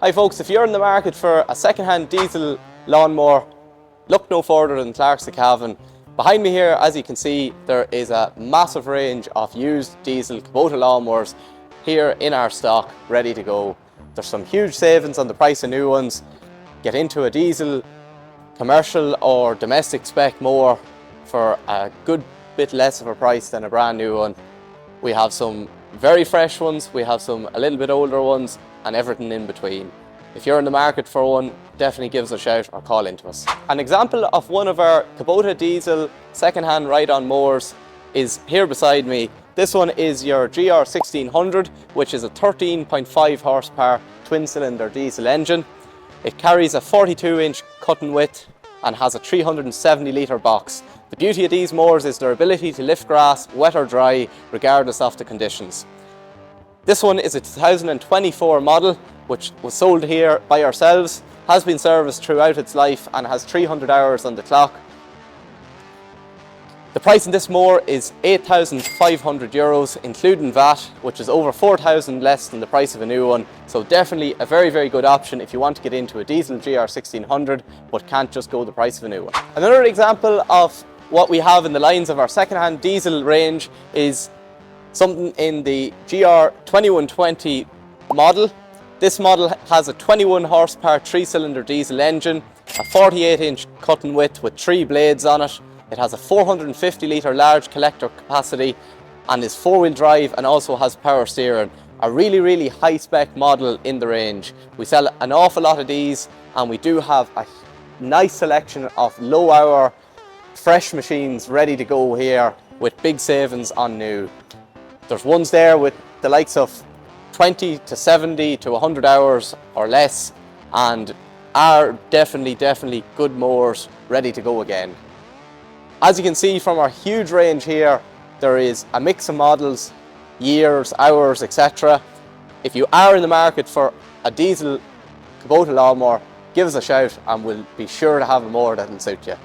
Hi folks, if you're in the market for a second-hand diesel lawnmower, look no further than Clark's Cavan. Behind me here, as you can see, there is a massive range of used diesel Kubota lawnmowers here in our stock, ready to go. There's some huge savings on the price of new ones. Get into a diesel, commercial or domestic spec mower for a good bit less of a price than a brand new one. We have some very fresh ones, we have some a little bit older ones, and everything in between. If you're in the market for one, definitely give us a shout or call into us. An example of one of our Kubota diesel second-hand ride-on mowers is here beside me. This one is your GR1600, which is a 13.5 horsepower twin-cylinder diesel engine. It carries a 42-inch cutting width and has a 370 litre box. The beauty of these mowers is their ability to lift grass, wet or dry, regardless of the conditions. This one is a 2024 model, which was sold here by ourselves, has been serviced throughout its life and has 300 hours on the clock. The price in this mower is €8,500, including VAT, which is over 4,000 less than the price of a new one. So definitely a very, very good option if you want to get into a diesel GR1600, but can't just go the price of a new one. Another example of what we have in the lines of our second-hand diesel range is something in the GR2120 model. This model has a 21 horsepower 3-cylinder diesel engine, a 48-inch cutting width with 3 blades on it. It has a 450 litre large collector capacity and is 4-wheel drive and also has power steering. A really high spec model in the range. We sell an awful lot of these, and we do have a nice selection of low hour fresh machines ready to go here with big savings on new. There's ones there with the likes of 20 to 70 to 100 hours or less, and are definitely good mowers ready to go again. As you can see from our huge range here, there is a mix of models, years, hours, etc. If you are in the market for a diesel Kubota lawnmower, give us a shout and we'll be sure to have a mower that will suit you.